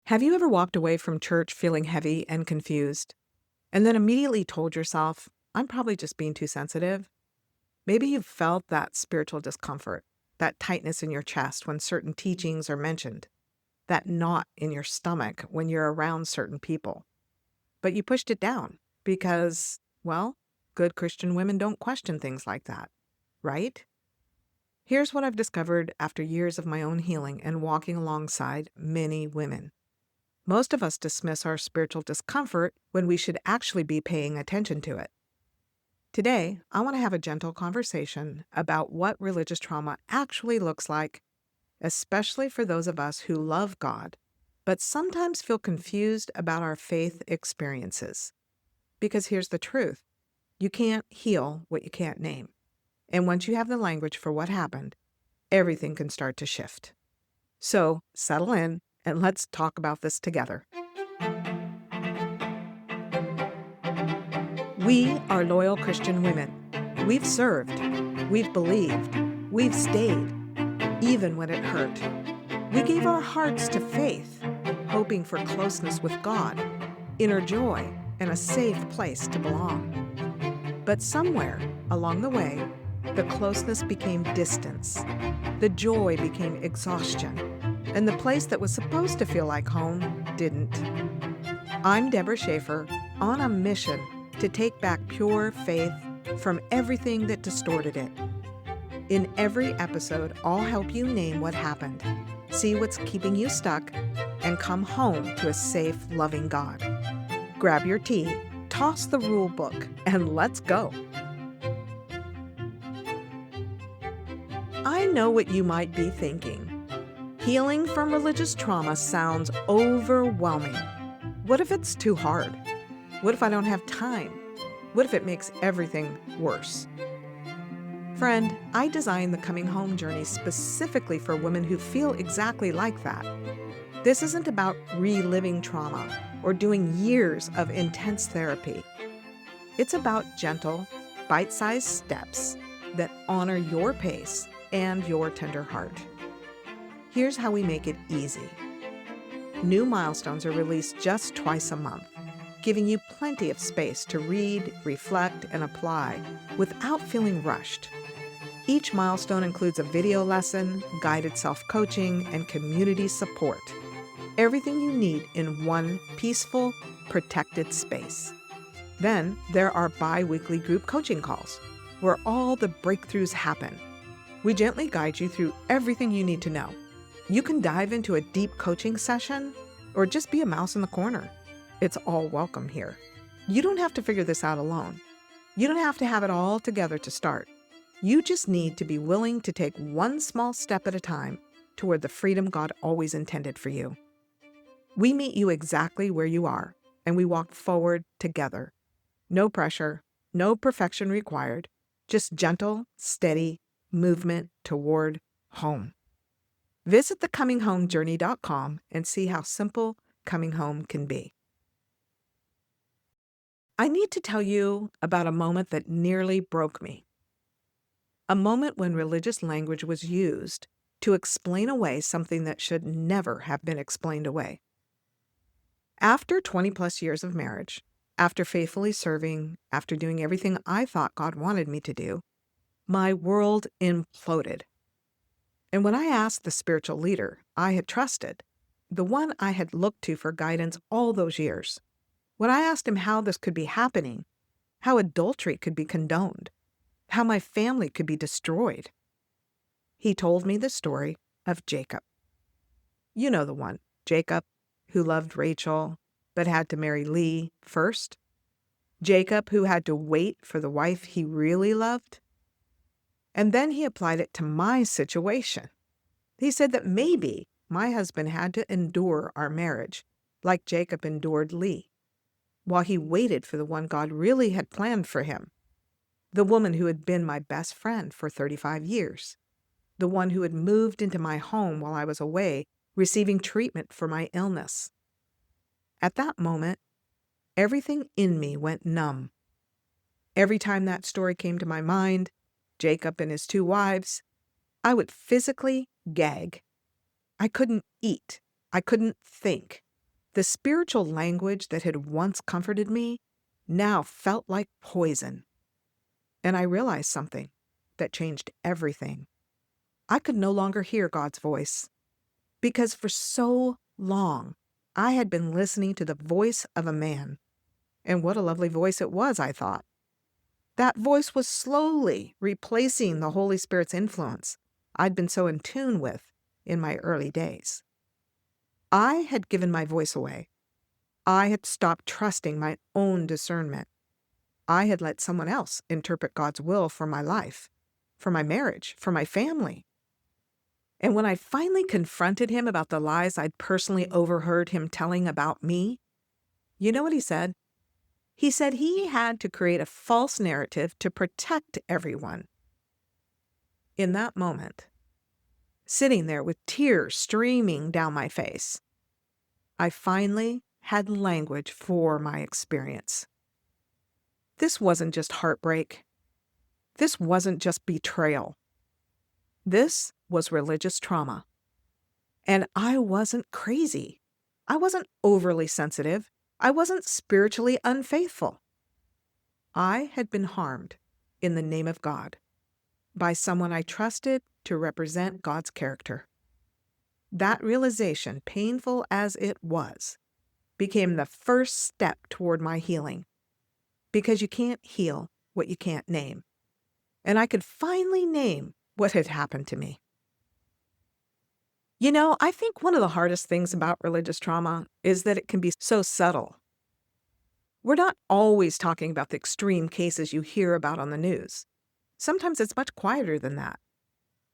Have you ever walked away from church feeling heavy and confused, and then immediately told yourself, I'm probably just being too sensitive? Maybe you've felt that spiritual discomfort, that tightness in your chest when certain teachings are mentioned, that knot in your stomach when you're around certain people. But you pushed it down because, well, good Christian women don't question things like that, right? Here's what I've discovered after years of my own healing and walking alongside many women. Most of us dismiss our spiritual discomfort when we should actually be paying attention to it. Today, I want to have a gentle conversation about what religious trauma actually looks like, especially for those of us who love God, but sometimes feel confused about our faith experiences. Because here's the truth: you can't heal what you can't name. And once you have the language for what happened, everything can start to shift. So settle in and let's talk about this together. We are loyal Christian women. We've served, we've believed, we've stayed, even when it hurt. We gave our hearts to faith, hoping for closeness with God, inner joy, and a safe place to belong. But somewhere along the way, the closeness became distance, the joy became exhaustion, and the place that was supposed to feel like home didn't. I'm Debra on a mission to take back pure faith from everything that distorted it. In every episode, I'll help you name what happened, see what's keeping you stuck, and come home to a safe, loving God. Grab your tea, toss the rule book, and let's go. I know what you might be thinking. Healing from religious trauma sounds overwhelming. What if it's too hard? What if I don't have time? What if it makes everything worse? Friend, I designed the Coming Home journey specifically for women who feel exactly like that. This isn't about reliving trauma or doing years of intense therapy. It's about gentle, bite-sized steps that honor your pace and your tender heart. Here's how we make it easy. New milestones are released just twice a month, giving you plenty of space to read, reflect, and apply without feeling rushed. Each milestone includes a video lesson, guided self-coaching, and community support. Everything you need in one peaceful, protected space. Then there are bi-weekly group coaching calls, where all the breakthroughs happen. We gently guide you through everything you need to know. You can dive into a deep coaching session or just be a mouse in the corner. It's all welcome here. You don't have to figure this out alone. You don't have to have it all together to start. You just need to be willing to take one small step at a time toward the freedom God always intended for you. We meet you exactly where you are, and we walk forward together. No pressure, no perfection required, just gentle, steady movement toward home. Visit thecominghomejourney.com and see how simple coming home can be. I need to tell you about a moment that nearly broke me. A moment when religious language was used to explain away something that should never have been explained away. After 20 plus years of marriage, after faithfully serving, after doing everything I thought God wanted me to do, my world imploded. And when I asked the spiritual leader I had trusted, the one I had looked to for guidance all those years, when I asked him how this could be happening, how adultery could be condoned, how my family could be destroyed, he told me the story of Jacob. You know the one, Jacob, who loved Rachel but had to marry Leah first. Jacob, who had to wait for the wife he really loved. And then he applied it to my situation. He said that maybe my husband had to endure our marriage like Jacob endured Leah, while he waited for the one God really had planned for him, the woman who had been my best friend for 35 years, the one who had moved into my home while I was away receiving treatment for my illness. At that moment, everything in me went numb. Every time that story came to my mind, Jacob and his two wives, I would physically gag. I couldn't eat. I couldn't think. The spiritual language that had once comforted me now felt like poison. And I realized something that changed everything. I could no longer hear God's voice because for so long I had been listening to the voice of a man. And what a lovely voice it was, I thought. That voice was slowly replacing the Holy Spirit's influence I'd been so in tune with in my early days. I had given my voice away. I had stopped trusting my own discernment. I had let someone else interpret God's will for my life, for my marriage, for my family. And when I finally confronted him about the lies I'd personally overheard him telling about me, you know what he said? He said he had to create a false narrative to protect everyone. In that moment, sitting there with tears streaming down my face, I finally had language for my experience. This wasn't just heartbreak. This wasn't just betrayal. This was religious trauma. And I wasn't crazy. I wasn't overly sensitive. I wasn't spiritually unfaithful. I had been harmed in the name of God by someone I trusted to represent God's character. That realization, painful as it was, became the first step toward my healing. Because you can't heal what you can't name. And I could finally name what had happened to me. You know, I think one of the hardest things about religious trauma is that it can be so subtle. We're not always talking about the extreme cases you hear about on the news. Sometimes it's much quieter than that.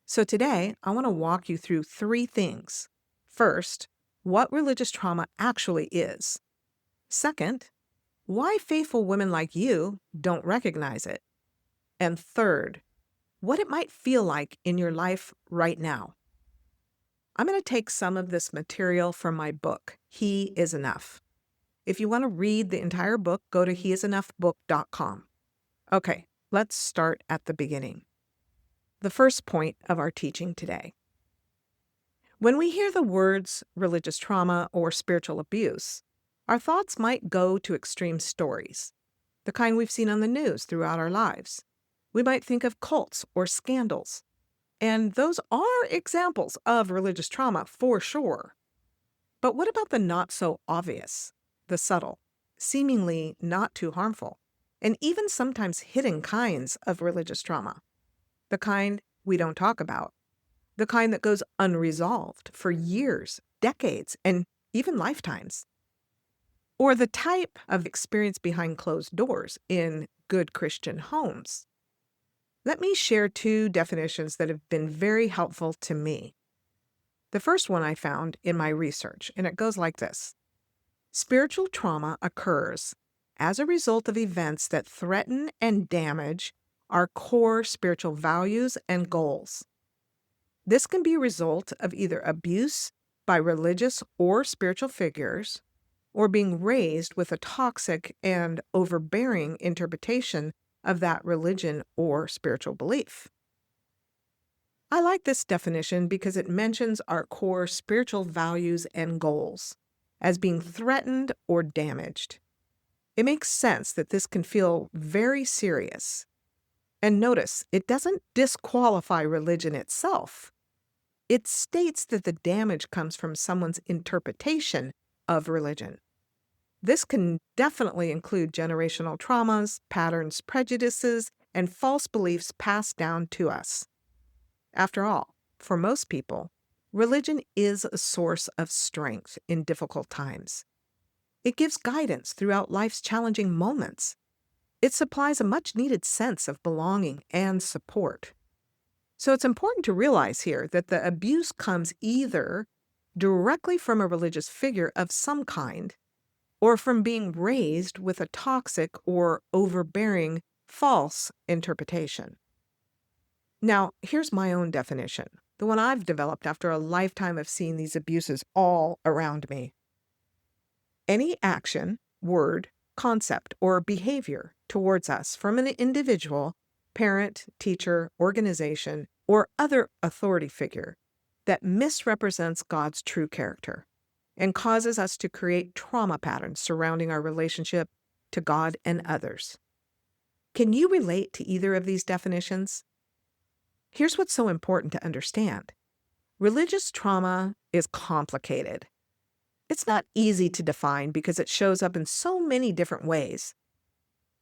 So today, I want to walk you through 3 things. First, what religious trauma actually is. Second, why faithful women like you don't recognize it. And third, what it might feel like in your life right now. I'm going to take some of this material from my book, He Is Enough. If you want to read the entire book, go to heisenoughbook.com. Okay, let's start at the beginning. The first point of our teaching today. When we hear the words religious trauma or spiritual abuse, our thoughts might go to extreme stories, the kind we've seen on the news throughout our lives. We might think of cults or scandals. And those are examples of religious trauma for sure. But what about the not so obvious, the subtle, seemingly not too harmful, and even sometimes hidden kinds of religious trauma? The kind we don't talk about, the kind that goes unresolved for years, decades, and even lifetimes. Or the type of experience behind closed doors in good Christian homes. Let me share 2 definitions that have been very helpful to me. The first one I found in my research, and it goes like this. Spiritual trauma occurs as a result of events that threaten and damage our core spiritual values and goals. This can be a result of either abuse by religious or spiritual figures, or being raised with a toxic and overbearing interpretation of that religion or spiritual belief. I like this definition because it mentions our core spiritual values and goals as being threatened or damaged. It makes sense that this can feel very serious. And notice, it doesn't disqualify religion itself. It states that the damage comes from someone's interpretation of religion. This can definitely include generational traumas, patterns, prejudices, and false beliefs passed down to us. After all, for most people, religion is a source of strength in difficult times. It gives guidance throughout life's challenging moments. It supplies a much-needed sense of belonging and support. So it's important to realize here that the abuse comes either directly from a religious figure of some kind or from being raised with a toxic or overbearing false interpretation. Now, here's my own definition, the one I've developed after a lifetime of seeing these abuses all around me. Any action, word, concept, or behavior towards us from an individual, parent, teacher, organization, or other authority figure that misrepresents God's true character. and causes us to create trauma patterns surrounding our relationship to God and others. Can you relate to either of these definitions? Here's what's so important to understand. Religious trauma is complicated. It's not easy to define because it shows up in so many different ways.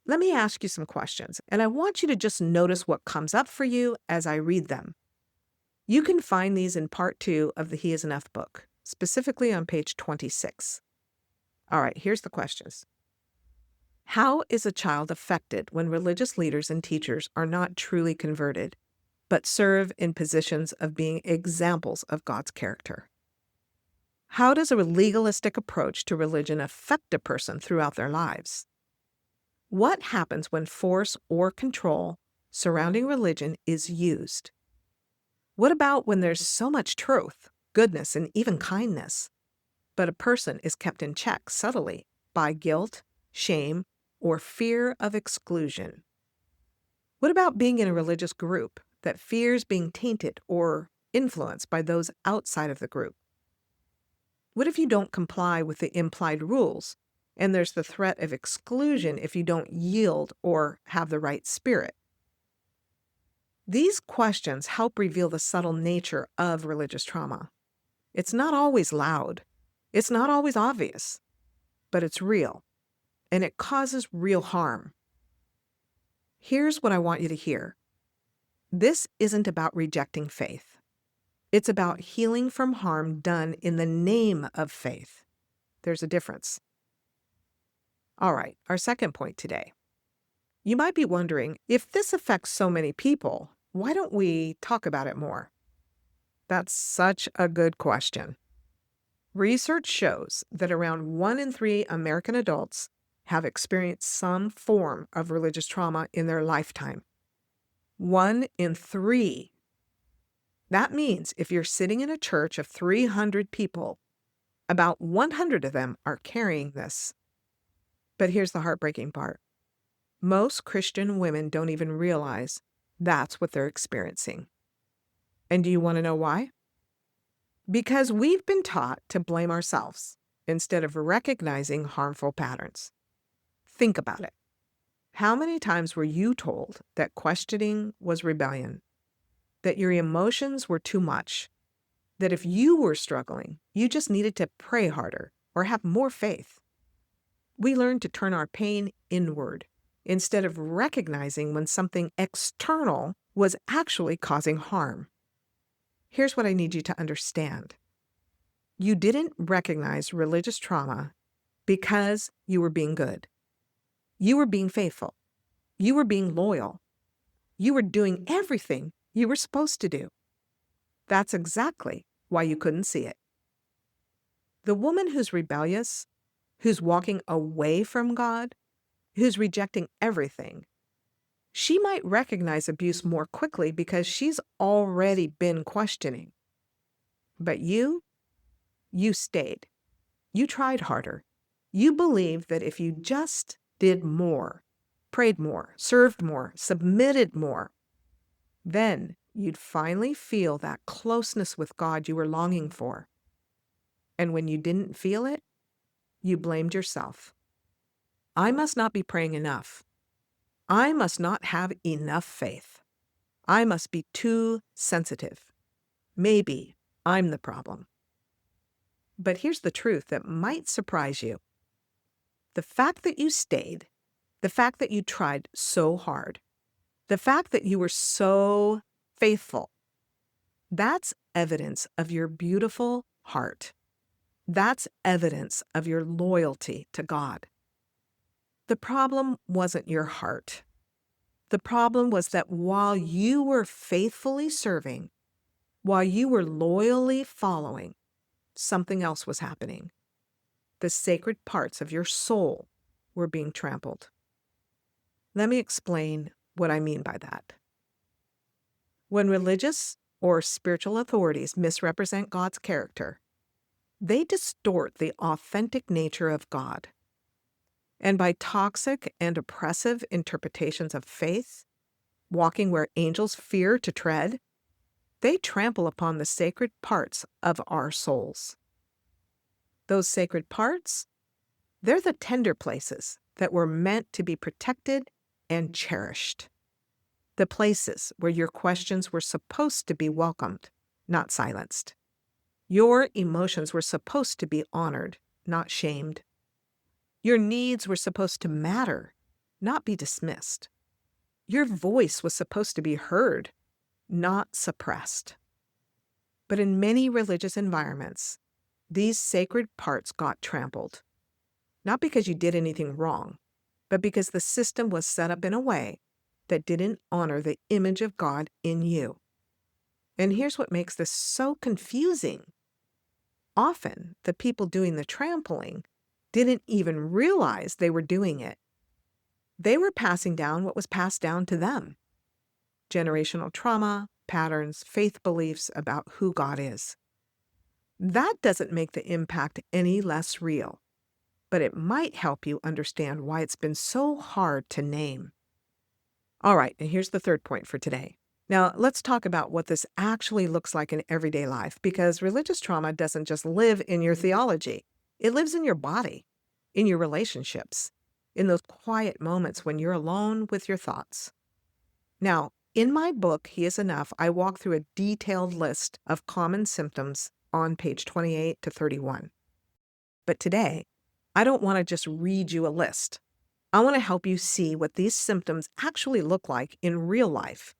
Let me ask you some questions, and I want you to just notice what comes up for you as I read them. You can find these in part 2 of the He Is Enough book, specifically on page 26. All right, here's the questions. How is a child affected when religious leaders and teachers are not truly converted, but serve in positions of being examples of God's character? How does a legalistic approach to religion affect a person throughout their lives? What happens when force or control surrounding religion is used? What about when there's so much truth, goodness, and even kindness, but a person is kept in check subtly by guilt, shame, or fear of exclusion? What about being in a religious group that fears being tainted or influenced by those outside of the group? What if you don't comply with the implied rules, and there's the threat of exclusion if you don't yield or have the right spirit? These questions help reveal the subtle nature of religious trauma. It's not always loud. It's not always obvious, but it's real, and it causes real harm. Here's what I want you to hear. This isn't about rejecting faith. It's about healing from harm done in the name of faith. There's a difference. All right, our second point today. You might be wondering, if this affects so many people, why don't we talk about it more? That's such a good question. Research shows that around 1 in 3 American adults have experienced some form of religious trauma in their lifetime. 1 in 3. That means if you're sitting in a church of 300 people, about 100 of them are carrying this. But here's the heartbreaking part. Most Christian women don't even realize that's what they're experiencing. And do you want to know why? Because we've been taught to blame ourselves instead of recognizing harmful patterns. Think about it. How many times were you told that questioning was rebellion, that your emotions were too much, that if you were struggling, you just needed to pray harder or have more faith? We learned to turn our pain inward instead of recognizing when something external was actually causing harm. Here's what I need you to understand. You didn't recognize religious trauma because you were being good. You were being faithful. You were being loyal. You were doing everything you were supposed to do. That's exactly why you couldn't see it. The woman who's rebellious, who's walking away from God, who's rejecting everything, she might recognize abuse more quickly because she's already been questioning. But you stayed. You tried harder. You believed that if you just did more, prayed more, served more, submitted more, then you'd finally feel that closeness with God you were longing for. And when you didn't feel it, you blamed yourself. I must not be praying enough. I must not have enough faith. I must be too sensitive. Maybe I'm the problem. But here's the truth that might surprise you. The fact that you stayed, the fact that you tried so hard, the fact that you were so faithful, that's evidence of your beautiful heart. That's evidence of your loyalty to God. The problem wasn't your heart. The problem was that while you were faithfully serving, while you were loyally following, something else was happening. The sacred parts of your soul were being trampled. Let me explain what I mean by that. When religious or spiritual authorities misrepresent God's character, they distort the authentic nature of God. And by toxic and oppressive interpretations of faith, walking where angels fear to tread, they trample upon the sacred parts of our souls. Those sacred parts, they're the tender places that were meant to be protected and cherished. The places where your questions were supposed to be welcomed, not silenced. Your emotions were supposed to be honored, not shamed. Your needs were supposed to matter, not be dismissed. Your voice was supposed to be heard, not suppressed. But in many religious environments, these sacred parts got trampled. Not because you did anything wrong, but because the system was set up in a way that didn't honor the image of God in you. And here's what makes this so confusing. Often, the people doing the trampling didn't even realize they were doing it. They were passing down what was passed down to them: generational trauma, patterns, faith beliefs about who God is. That doesn't make the impact any less real, but it might help you understand why it's been so hard to name. All right, and here's the third point for today. Now, let's talk about what this actually looks like in everyday life, because religious trauma doesn't just live in your theology. It lives in your body, in your relationships, in those quiet moments when you're alone with your thoughts. Now, in my book, He is Enough, I walk through a detailed list of common symptoms on page 28 to 31. But today, I don't want to just read you a list. I want to help you see what these symptoms actually look like in real life,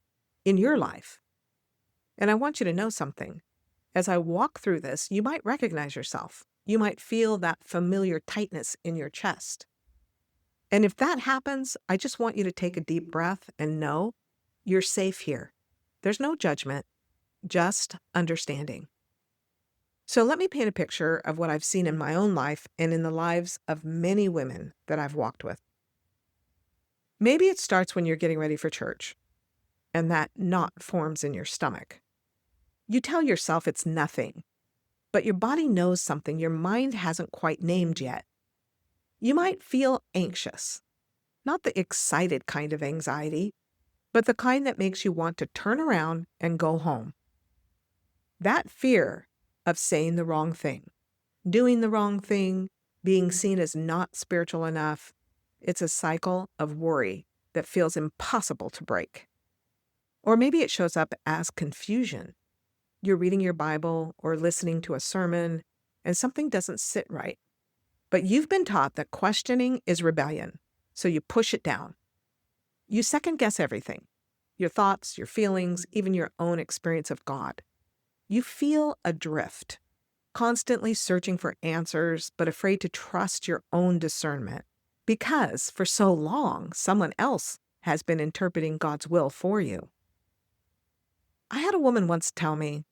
in your life. And I want you to know something. As I walk through this, you might recognize yourself. You might feel that familiar tightness in your chest. And if that happens, I just want you to take a deep breath and know you're safe here. There's no judgment, just understanding. So let me paint a picture of what I've seen in my own life and in the lives of many women that I've walked with. Maybe it starts when you're getting ready for church, and that knot forms in your stomach. You tell yourself it's nothing, but your body knows something your mind hasn't quite named yet. You might feel anxious, not the excited kind of anxiety, but the kind that makes you want to turn around and go home. That fear of saying the wrong thing, doing the wrong thing, being seen as not spiritual enough, it's a cycle of worry that feels impossible to break. Or maybe it shows up as confusion. You're reading your Bible or listening to a sermon, and something doesn't sit right. But you've been taught that questioning is rebellion, so you push it down. You second-guess everything: your thoughts, your feelings, even your own experience of God. You feel adrift, constantly searching for answers, but afraid to trust your own discernment, because for so long, someone else has been interpreting God's will for you. I had a woman once tell me,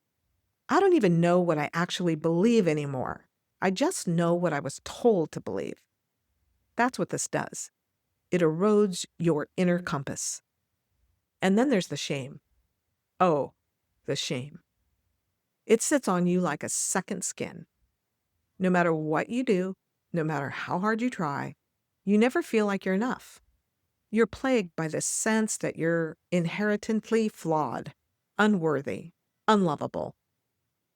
"I don't even know what I actually believe anymore. I just know what I was told to believe." That's what this does. It erodes your inner compass. And then there's the shame. Oh, the shame. It sits on you like a second skin. No matter what you do, no matter how hard you try, you never feel like you're enough. You're plagued by this sense that you're inherently flawed, unworthy, unlovable.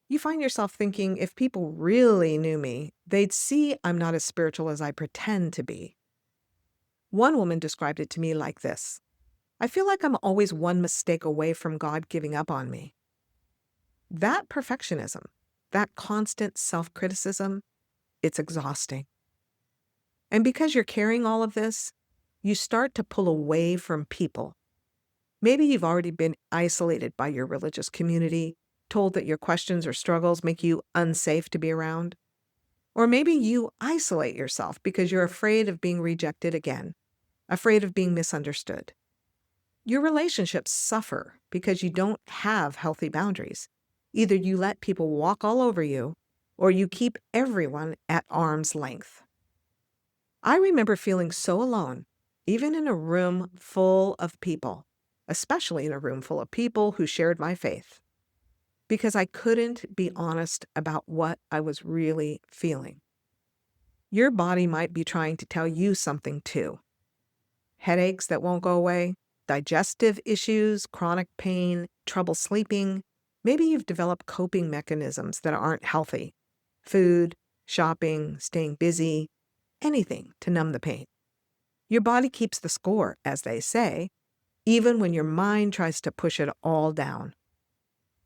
You find yourself thinking, if people really knew me, they'd see I'm not as spiritual as I pretend to be. One woman described it to me like this: "I feel like I'm always one mistake away from God giving up on me." That perfectionism, that constant self-criticism, it's exhausting. And because you're carrying all of this, you start to pull away from people. Maybe you've already been isolated by your religious community, told that your questions or struggles make you unsafe to be around. Or maybe you isolate yourself because you're afraid of being rejected again, afraid of being misunderstood. Your relationships suffer because you don't have healthy boundaries. Either you let people walk all over you, or you keep everyone at arm's length. I remember feeling so alone, even in a room full of people, especially in a room full of people who shared my faith, because I couldn't be honest about what I was really feeling. Your body might be trying to tell you something too. Headaches that won't go away, digestive issues, chronic pain, trouble sleeping. Maybe you've developed coping mechanisms that aren't healthy. Food, shopping, staying busy, anything to numb the pain. Your body keeps the score, as they say, even when your mind tries to push it all down.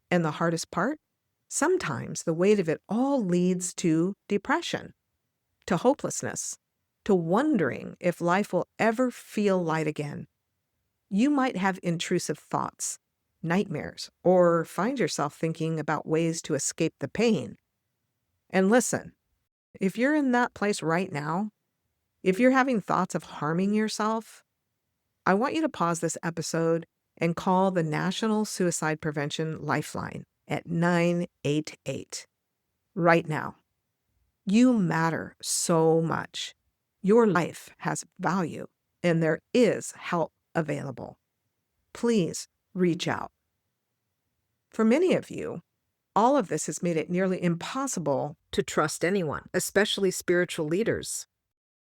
And the hardest part? Sometimes the weight of it all leads to depression, to hopelessness, to wondering if life will ever feel light again. You might have intrusive thoughts, nightmares, or find yourself thinking about ways to escape the pain. And listen, if you're in that place right now, if you're having thoughts of harming yourself, I want you to pause this episode and call the National Suicide Prevention Lifeline at 988 right now. You matter so much. Your life has value, and there is help available. Please reach out. For many of you, all of this has made it nearly impossible to trust anyone, especially spiritual leaders.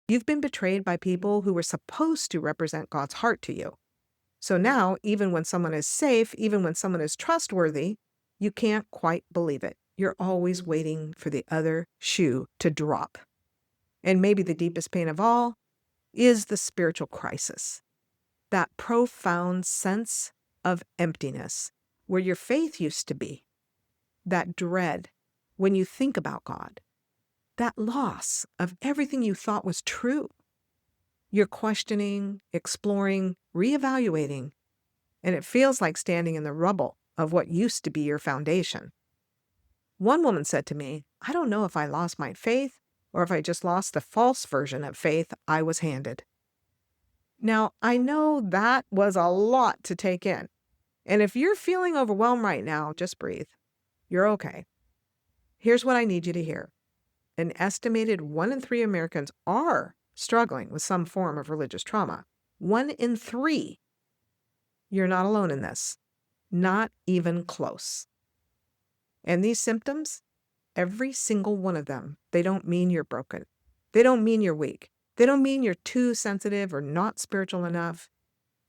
You've been betrayed by people who were supposed to represent God's heart to you. So now, even when someone is safe, even when someone is trustworthy, you can't quite believe it. You're always waiting for the other shoe to drop. And maybe the deepest pain of all is the spiritual crisis. That profound sense of emptiness where your faith used to be. That dread when you think about God. That loss of everything you thought was true. You're questioning, exploring, reevaluating, and it feels like standing in the rubble of what used to be your foundation. One woman said to me, I don't know if I lost my faith or if I just lost the false version of faith I was handed. Now, I know that was a lot to take in. And if you're feeling overwhelmed right now, just breathe. You're okay. Here's what I need you to hear. An estimated 1 in 3 Americans are struggling with some form of religious trauma. 1 in 3. You're not alone in this. Not even close. And these symptoms, every single one of them, they don't mean you're broken. They don't mean you're weak. They don't mean you're too sensitive or not spiritual enough.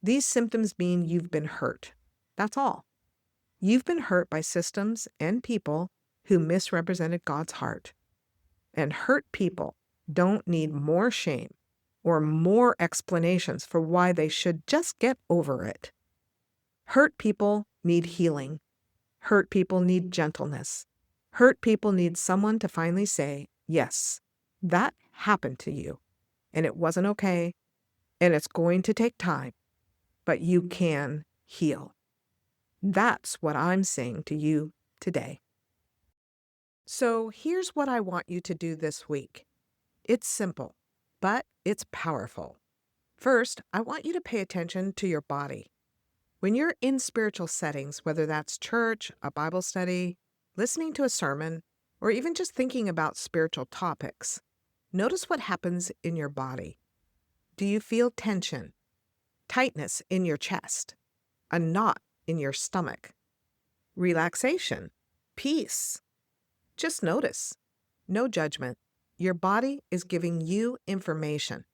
These symptoms mean you've been hurt. That's all. You've been hurt by systems and people who misrepresented God's heart. And hurt people don't need more shame or more explanations for why they should just get over it. Hurt people need healing. Hurt people need gentleness. Hurt people need someone to finally say, yes, that happened to you, and it wasn't okay, and it's going to take time, but you can heal. That's what I'm saying to you today. So here's what I want you to do this week. It's simple, but it's powerful. First, I want you to pay attention to your body. When you're in spiritual settings, whether that's church, a Bible study, listening to a sermon, or even just thinking about spiritual topics, notice what happens in your body. Do you feel tension, tightness in your chest, a knot in your stomach, relaxation, peace? Just notice. No judgment. Your body is giving you information.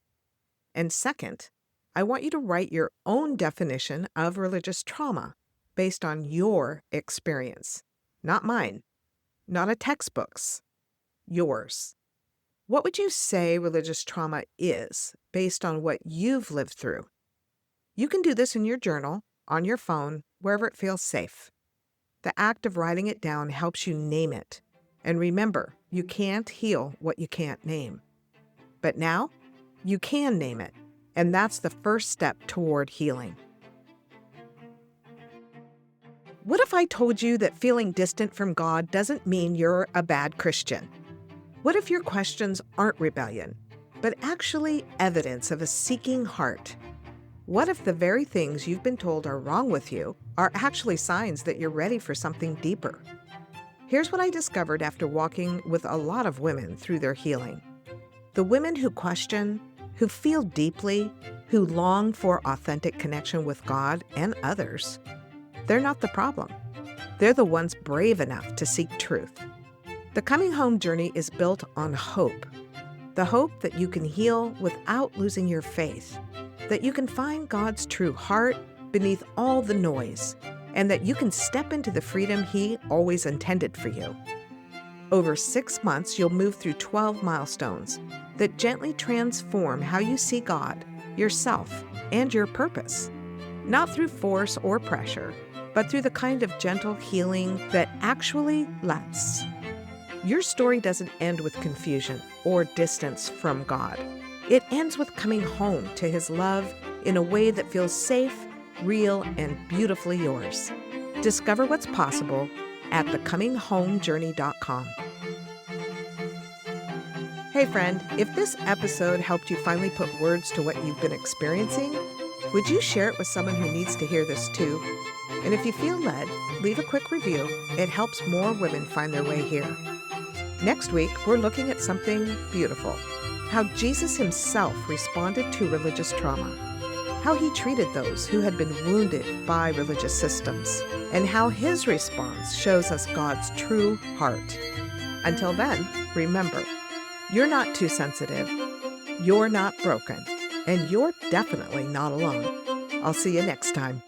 And second, I want you to write your own definition of religious trauma based on your experience. Not mine. Not a textbook's. Yours. What would you say religious trauma is based on what you've lived through? You can do this in your journal, on your phone, wherever it feels safe. The act of writing it down helps you name it. And remember, you can't heal what you can't name. But now, you can name it, and that's the first step toward healing. What if I told you that feeling distant from God doesn't mean you're a bad Christian? What if your questions aren't rebellion, but actually evidence of a seeking heart? What if the very things you've been told are wrong with you are actually signs that you're ready for something deeper? Here's what I discovered after walking with a lot of women through their healing. The women who question, who feel deeply, who long for authentic connection with God and others, they're not the problem. They're the ones brave enough to seek truth. The coming home journey is built on hope. The hope that you can heal without losing your faith, that you can find God's true heart beneath all the noise, and that you can step into the freedom He always intended for you. Over 6 months, you'll move through 12 milestones that gently transform how you see God, yourself, and your purpose. Not through force or pressure, but through the kind of gentle healing that actually lasts. Your story doesn't end with confusion or distance from God. It ends with coming home to His love in a way that feels safe, real, and beautifully yours. Discover what's possible at thecominghomejourney.com. Hey friend, if this episode helped you finally put words to what you've been experiencing, would you share it with someone who needs to hear this too? And if you feel led, leave a quick review. It helps more women find their way here. Next week, we're looking at something beautiful. How Jesus Himself responded to religious trauma. How He treated those who had been wounded by religious systems. And how His response shows us God's true heart. Until then, remember, you're not too sensitive. You're not broken. And you're definitely not alone. I'll see you next time.